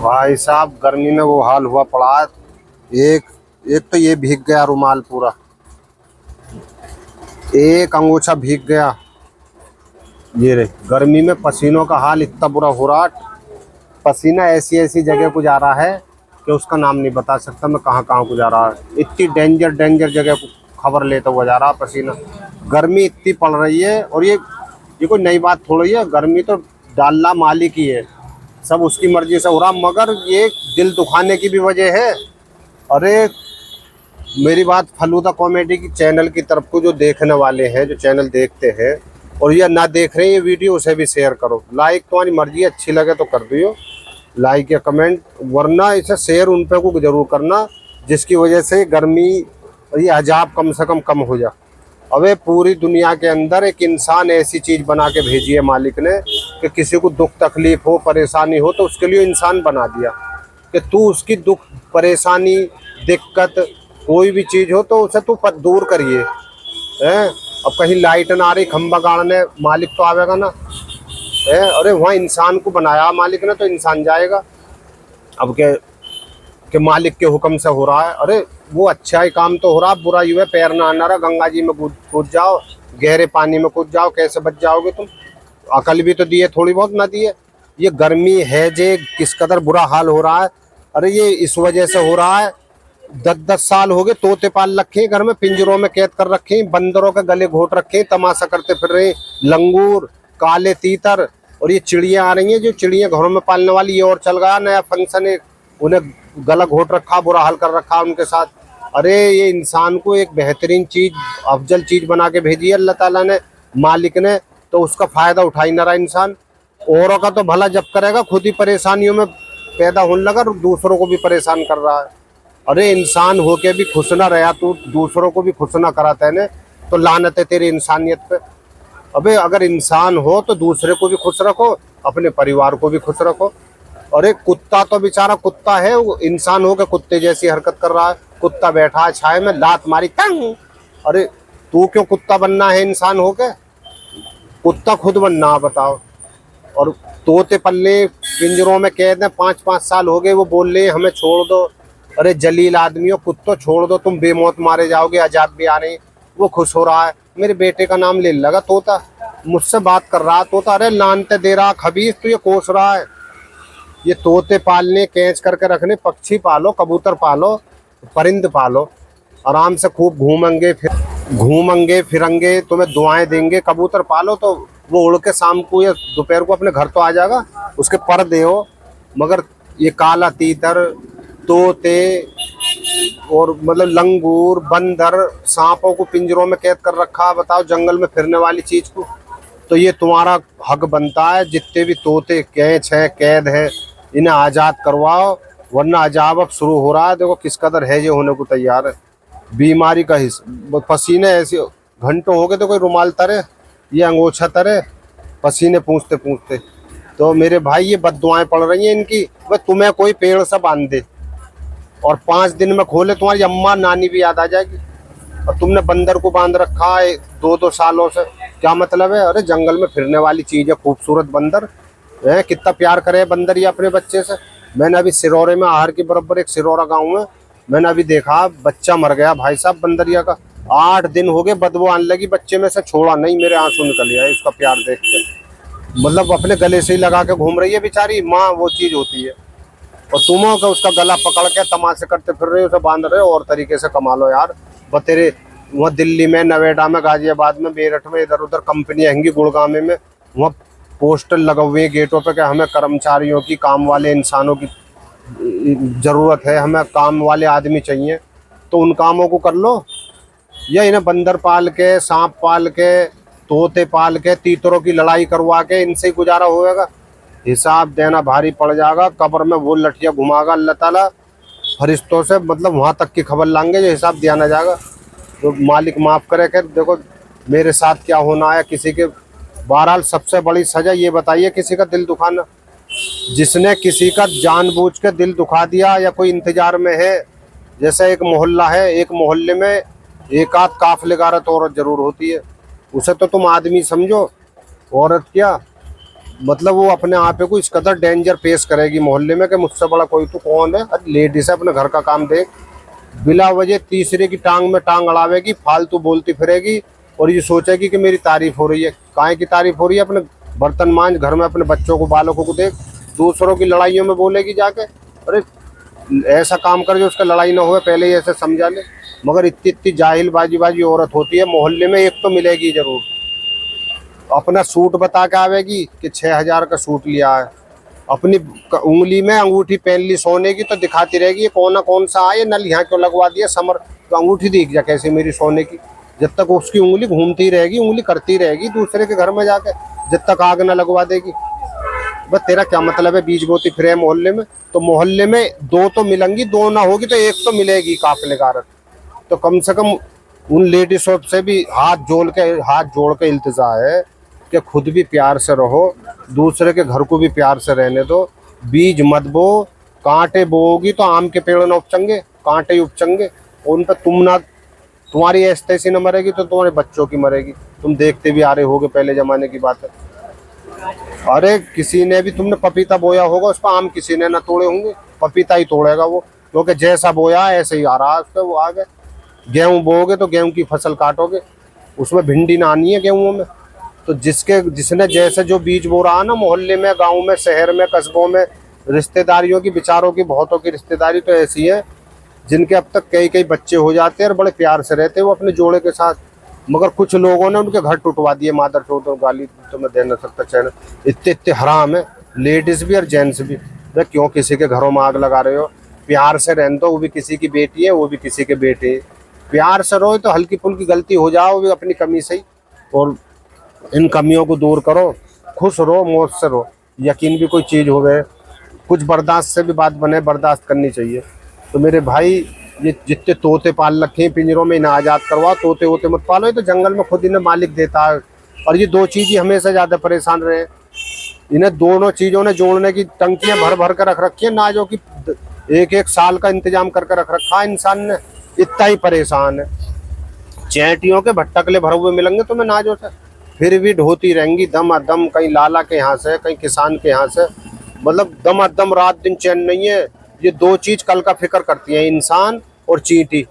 भाई साहब गर्मी में वो हाल हुआ पड़ा है। एक एक तो ये भीग गया रुमाल पूरा, एक अंगूछा भीग गया। ये रे गर्मी में पसीनों का हाल इतना बुरा हो रहा। पसीना ऐसी ऐसी जगह को जा रहा है कि उसका नाम नहीं बता सकता मैं, कहाँ कहाँ को जा रहा है। इतनी डेंजर डेंजर जगह को खबर लेता हुआ जा रहा पसीना। गर्मी इतनी पड़ रही है, और ये कोई नई बात थोड़ी है। गर्मी तो डाल्ला मालिक ही है, सब उसकी मर्जी से हो रहा, मगर ये दिल दुखाने की भी वजह है। अरे मेरी बात फलूदा कॉमेडी की चैनल की तरफ को जो देखने वाले हैं, जो चैनल देखते हैं और या ना देख रहे हैं ये वीडियो, उसे भी शेयर करो। लाइक तुम्हारी मर्जी, अच्छी लगे तो कर दियो लाइक या कमेंट, वरना इसे शेयर उन पे को जरूर करना जिसकी वजह से गर्मी ये अजाब कम से कम हो जाए। अबे पूरी दुनिया के अंदर एक इंसान ऐसी चीज़ बना के भेजी है मालिक ने कि किसी को दुख तकलीफ हो, परेशानी हो तो उसके लिए इंसान बना दिया कि तू उसकी दुख परेशानी दिक्कत कोई भी चीज़ हो तो उसे तू दूर करिए। हैं अब कहीं लाइट ना आ रही, खंबा गाड़ने मालिक तो आवेगा ना है। अरे वहाँ इंसान को बनाया मालिक ने तो इंसान जाएगा। अब के मालिक के हुक्म से हो रहा है। अरे वो अच्छा ही काम तो हो रहा, बुरा यूँ है पैर ना आना रहा। गंगा जी में कूद जाओ, गहरे पानी में कूद जाओ, कैसे बच जाओगे तुम? अकल भी तो दी है थोड़ी बहुत, ना दी है। ये गर्मी है जे किस कदर बुरा हाल हो रहा है। अरे ये इस वजह से हो रहा है, 10-10 साल हो गए तोते पाल रखे घर में, पिंजरों में कैद कर रखे, बंदरों के गले घोट रखे, तमाशा करते फिर रहे लंगूर काले तीतर। और ये चिड़िया आ रही हैं, जो चिड़िया घरों में पालने वाली, ये और चल गया नया फंक्शन है, उन्हें गला घोट रखा, बुरा हाल कर रखा उनके साथ। अरे ये इंसान को एक बेहतरीन चीज, अफजल चीज बना के भेजी है अल्लाह ताला ने, मालिक ने, तो उसका फायदा उठा ही ना रहा इंसान। औरों का तो भला जब करेगा, खुद ही परेशानियों में पैदा होने लगा और दूसरों को भी परेशान कर रहा है। अरे इंसान होके भी खुश ना रहा तू, दूसरों को भी खुश ना करा तेने, तो लानत है तेरी इंसानियत पे। अबे अगर इंसान हो तो दूसरे को भी खुश रखो, अपने परिवार को भी खुश रखो। और एक कुत्ता तो बेचारा कुत्ता है, वो इंसान हो के कुत्ते जैसी हरकत कर रहा है। कुत्ता बैठा है छाए में, लात मारी टंग। अरे तू क्यों कुत्ता बनना है इंसान हो के? कुत्ता खुद बनना, बताओ। और तोते पल्ले पिंजरों में कैद है, 5-5 साल हो गए, वो बोल रहे हमें छोड़ दो। अरे जलील आदमियों, कुत्तो छोड़ दो, तुम बेमौत मारे जाओगे, अजाब भी आ रहे हैं। वो खुश हो रहा है, मेरे बेटे का नाम ले लगा तोता, मुझसे बात कर रहा तोता। अरे लानते दे रहा खबीस, तो ये कोस रहा है। ये तोते पालने, कैच करके रखने, पक्षी पालो, कबूतर पालो, परिंद पालो, आराम से खूब घूमेंगे फिरेंगे, तुम्हें दुआएं देंगे। कबूतर पालो तो वो उड़ के शाम को या दोपहर को अपने घर तो आ जाएगा, उसके पर दे हो। मगर ये काला तीतर, तोते और मतलब लंगूर, बंदर, सांपों को पिंजरों में कैद कर रखा, बताओ, जंगल में फिरने वाली चीज को। तो ये तुम्हारा हक बनता है, जितने भी तोते कैच हैं, कैद हैं, इन्हें आज़ाद करवाओ, वरना अजाब अब शुरू हो रहा है। देखो किस कदर है ये होने को तैयार है। बीमारी का पसीने ऐसे घंटों हो गए तो कोई रुमाल तरे, ये अंगोछा तरे, पसीने पूछते पूछते। तो मेरे भाई ये बद्दुआएं पड़ रही हैं इनकी। वह तुम्हें कोई पेड़ से बांध दे और 5 दिन में खोले, तुम्हारी अम्मा नानी भी याद आ जाएगी। और तुमने बंदर को बांध रखा है 2-2 सालों से, क्या मतलब है? अरे जंगल में फिरने वाली चीज है खूबसूरत बंदर है, कितना प्यार करे बंदर ये अपने बच्चे से। मैंने अभी सिरौरे में, आहर के बराबर एक सिरौरा गाँव में, मैंने अभी देखा बच्चा मर गया भाई साहब बंदरिया का। 8 दिन हो गए, बदबू आने लगी, बच्चे में से छोड़ा नहीं, मेरे आंसू निकल गया इसका प्यार देख के। मतलब अपने गले से ही लगा के घूम रही है बेचारी माँ, वो चीज होती है। और तुम हो कि उसका गला पकड़ के तमाशे करते फिर रहे हो, उसे बांध रहे हो, और तरीके से कमा लो यार। तेरे वहाँ दिल्ली में, नोएडा में, गाजियाबाद में, मेरठ में, इधर उधर कंपनियाँ हैंगी, गुड़गांव में, वहाँ पोस्टर लगे हुए हैं गेटों पे कि हमें कर्मचारियों की, काम वाले इंसानों की ज़रूरत है, हमें काम वाले आदमी चाहिए। तो उन कामों को कर लो, या इन्हें बंदर पाल के, सांप पाल के, तोते पाल के, तीतरों की लड़ाई करवा के इनसे ही गुजारा होएगा? हिसाब देना भारी पड़ जाएगा। कब्र में वो लठिया घुमागा अल्लाह ताला फरिश्तों से, मतलब वहाँ तक की खबर लाएंगे जो हिसाब दिया ना जाएगा। तो मालिक माफ़ करे कि देखो मेरे साथ क्या होना है किसी के। बहरहाल सबसे बड़ी सज़ा ये बताइए, किसी का दिल दुखाना, जिसने किसी का जानबूझ के दिल दुखा दिया या कोई इंतजार में है। जैसे एक मोहल्ला है, एक मोहल्ले में एक आध काफिले गारत औरत जरूर होती है, उसे तो तुम आदमी समझो, औरत क्या। मतलब वो अपने आप को इस कदर डेंजर पेश करेगी मोहल्ले में कि मुझसे बड़ा कोई तो कौन है। अरे लेडीज है, अपने घर का काम देख। बिला वजह तीसरे की टांग में टांग अड़ावेगी, फालतू बोलती फिरेगी और ये सोचेगी कि मेरी तारीफ हो रही है। काहे की तारीफ हो रही है? अपने बर्तन मांज, घर में अपने बच्चों को, बालकों को देख। दूसरों की लड़ाइयों में बोलेगी जाके। अरे ऐसा काम कर जो उसका लड़ाई ना हो, पहले ही ऐसे समझा ले। मगर इतनी इतनी जाहिल बाजी बाजी औरत होती है मोहल्ले में, एक तो मिलेगी जरूर। अपना सूट बता के आवेगी कि 6,000 का सूट लिया है। अपनी उंगली में अंगूठी पहन ली सोने की तो दिखाती रहेगी ये कौन सा है, नल यहाँ क्यों लगवा दिया समर, तो अंगूठी दिख जा कैसे मेरी सोने की। जब तक उसकी उंगली घूमती रहेगी, उंगली करती रहेगी दूसरे के घर में जाके, जब तक आग न लगवा देगी। बस तेरा क्या मतलब है बीज बोती फिरे मोहल्ले में? तो मोहल्ले में दो तो मिलेंगी, दो ना होगी तो एक तो मिलेगी काफिले कारक। तो कम से कम उन लेडीज से भी हाथ जोड़ के इल्तिजा है कि खुद भी प्यार से रहो, दूसरे के घर को भी प्यार से रहने दो। बीज मत बो। कांटे बोओगी तो आम के पेड़ न उपचंगे, कांटे ही उपचंगे। उन पर तुम्हारी ऐसी न मरेगी तो तुम्हारे बच्चों की मरेगी। तुम देखते भी आ रहे होगे, पहले जमाने की बात है। अरे किसी ने भी, तुमने पपीता बोया होगा, उस पर आम किसी ने ना तोड़े होंगे, पपीता ही तोड़ेगा वो, क्योंकि जैसा बोया ऐसे ही आ रहा है उस पर, वो आ गए। गेहूं बोओगे तो गेहूं की फसल काटोगे, उसमें भिंडी ना आनी है गेहूं में। तो जिसने जैसे जो बीज बो रहा है ना, मोहल्ले में, गांव में, शहर में, कस्बों में, रिश्तेदारियों की, बेचारों की, बहुतों की रिश्तेदारी तो ऐसी है जिनके अब तक कई कई बच्चे हो जाते हैं और बड़े प्यार से रहते हैं वो अपने जोड़े के साथ। मगर कुछ लोगों ने उनके घर टुटवा दिए, मादर चोद, गाली तो मैं दे ना सकता चैन। इतने इतने हराम है, लेडीज भी और जेंट्स भी। भाई क्यों किसी के घरों में आग लगा रहे हो? प्यार से रहने दो, वो भी किसी की बेटी है, वो भी किसी के बेटे है। प्यार से रहो तो हल्की फुल्की गलती हो जाओ भी अपनी कमी से ही, और इन कमियों को दूर करो, खुश रहो, मौज से रहो। यकीन भी कोई चीज़ हो गए, कुछ बर्दाश्त से भी बात बने, बर्दाश्त करनी चाहिए। तो मेरे भाई, ये जितने तोते पाल रखे हैं पिंजरों में, इन्हें आज़ाद करवाओ। तोते वोते मत पालो, ये तो जंगल में खुद इन्हें मालिक देता है। और ये दो चीज़ ही हमेशा ज़्यादा परेशान रहे। इन्हें दोनों चीज़ों ने जोड़ने की टंकियाँ भर भर कर रख रखी है, ना जो कि एक एक साल का इंतजाम करके रख रखा है इंसान ने, इतना ही परेशान है। चैटियों के भट्टकले भरे हुए मिलेंगे तुम्हें नाजों से, फिर भी ढोती रहेंगी दम दम, कहीं लाला के यहाँ से, कहीं किसान के यहाँ से। मतलब दम दम, रात दिन चैन नहीं है। ये दो चीज कल का फिक्र करती हैं, इंसान और चींटी।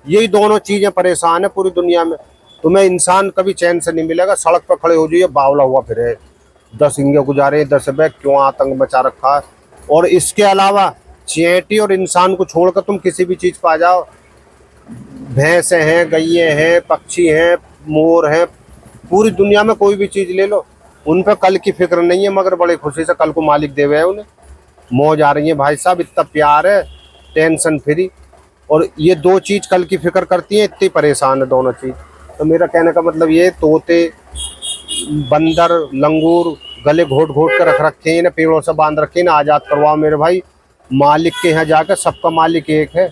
यही दोनों चीजें परेशान है पूरी दुनिया में। तुम्हें इंसान कभी चैन से नहीं मिलेगा। सड़क पर खड़े हो जाइए, बावला हुआ फिरे, 10 इंगे गुजारे, 10 बैग, क्यों आतंक मचा रखा है। और इसके अलावा चींटी और इंसान को छोड़कर तुम किसी भी चीज पा जाओ, भैंसे हैं, गैये हैं, पक्षी हैं, मोर हैं, पूरी दुनिया में कोई भी चीज ले लो, उन पर कल की फिक्र नहीं है, मगर बड़े खुशी से कल को मालिक देवे है उन्हें। मौज आ रही है भाई साहब, इतना प्यार है, टेंशन फ्री। और ये दो चीज कल की फिक्र करती हैं, इतनी परेशान है दोनों चीज। तो मेरा कहने का मतलब ये, तोते, बंदर, लंगूर गले घोट घोट कर रख रखे हैं, इन्हें पेड़ों से बांध रखे, इन्हें आजाद करवाओ मेरे भाई। मालिक के यहाँ जाकर सबका मालिक एक है,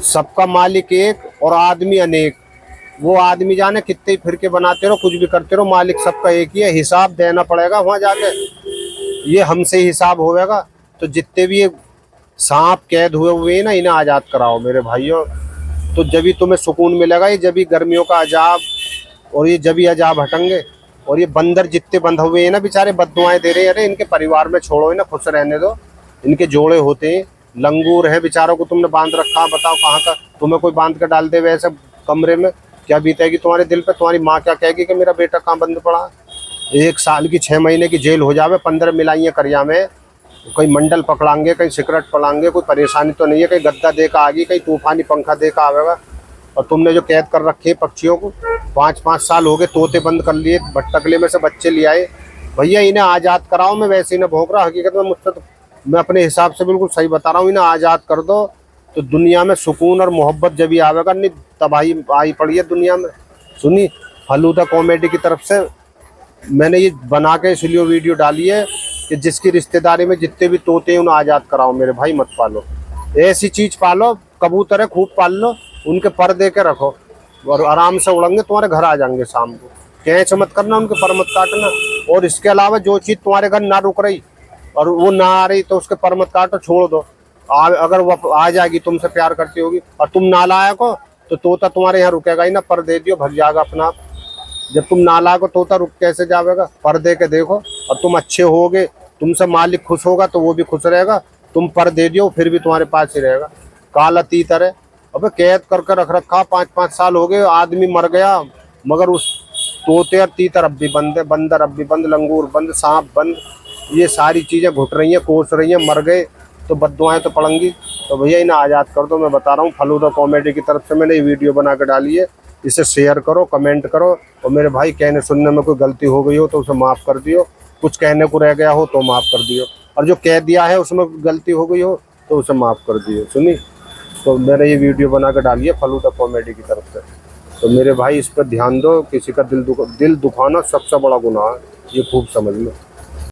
सबका मालिक एक और आदमी अनेक। वो आदमी जाने कितने फिरके बनाते रहो, कुछ भी करते रहो, मालिक सबका एक ही है। हिसाब देना पड़ेगा वहां जाके, ये हमसे ही हिसाब होगा। तो जितने भी ये सांप कैद हुए हैं ना, इन्हें आज़ाद कराओ मेरे भाइयों। तो जब भी तुम्हें सुकून मिलेगा, ये जब भी गर्मियों का अजाब और ये जब भी अजाब हटेंगे। और ये बंदर जितने बंध हुए हैं ना बेचारे, बददुआएं दे रहे हैं, अरे इनके परिवार में छोड़ो, इन्हें खुश रहने दो। इनके जोड़े होते हैं, लंगूर है बेचारों को तुमने बांध रखा, बताओ कहाँ का। तुम्हें कोई बांध कर डाल दे वैसे कमरे में, क्या बीतेगी तुम्हारे दिल पे? तुम्हारी माँ क्या कहेगी कि मेरा बेटा कहाँ बंद पड़ा है? 1 साल की 6 महीने की जेल हो जावे, 15 मिलाइयाँ करिया में, कहीं मंडल पकड़ाएंगे, कहीं सिगरेट पड़ाएंगे, कोई परेशानी तो नहीं है, कहीं गद्दा दे का आगी, कहीं तूफानी पंखा दे का आवेगा। और तुमने जो कैद कर रखे पक्षियों को, 5-5 साल हो गए, तोते बंद कर लिए, भट्टकले में से बच्चे ले आए। भैया इन्हें आज़ाद कराओ। मैं वैसे ही ना भोंक रहा, हकीकत में मुझसे तो, मैं अपने हिसाब से बिल्कुल सही बता रहा हूँ। इन्हें आज़ाद कर दो तो दुनिया में सुकून और मोहब्बत जब भी आवेगा। नहीं तबाही आई पड़ी है दुनिया में। सुनी, फलूदा कॉमेडी की तरफ से मैंने ये बना के इसलिए वीडियो डाली है कि जिसकी रिश्तेदारी में जितने भी तोते हैं उन्हें आज़ाद कराओ मेरे भाई, मत पालो। ऐसी चीज़ पालो, कबूतर है खूब पाल लो, उनके पर दे के रखो और आराम से उड़ेंगे, तुम्हारे घर आ जाएंगे शाम को। कैच मत करना, उनके पर मत काटना। और इसके अलावा जो चीज़ तुम्हारे घर ना रुक रही और वो ना आ रही तो उसके पर मत काटो, छोड़ दो। अगर वो आ जाएगी, तुमसे प्यार करती होगी और तुम नालायक हो, तो तोता तुम्हारे यहाँ रुकेगा ही ना, पर दे दियो, भग जाएगा अपना आप। जब तुम नालायक हो तोता रुक कैसे जाएगा? पर दे के देखो। और तुम अच्छे होगे, तुमसे मालिक खुश होगा तो वो भी खुश रहेगा। तुम पर दे दियो फिर भी तुम्हारे पास ही रहेगा। काला तीतर है। अबे कैद करके रख रखा, 5-5 साल हो गए, आदमी मर गया, मगर उस तोते और तीतर अब भी बंद है, बंदर अब भी बंद, लंगूर बंद, सांप बंद। ये सारी चीजें घुट रही हैं, कोस रही हैं, मर गए तो बद्दुआएं तो पड़ेंगी। तो भैया इन्हें आज़ाद कर दो। मैं बता रहा हूँ, फलूदा कॉमेडी की तरफ से मैंने ये वीडियो बना के डाली है। इसे शेयर करो, कमेंट करो। और मेरे भाई कहने सुनने में कोई गलती हो गई हो तो उसे माफ़ कर दियो, कुछ कहने को रह गया हो तो माफ़ कर दियो, और जो कह दिया है उसमें गलती हो गई हो तो उसे माफ़ कर दियो। सुनी? तो मैंने ये वीडियो बना के डाली है फलूदा कॉमेडी की तरफ से। तो मेरे भाई इस पर ध्यान दो। किसी का दिल दुखाना सबसे बड़ा गुनाह है, ये खूब समझ लो।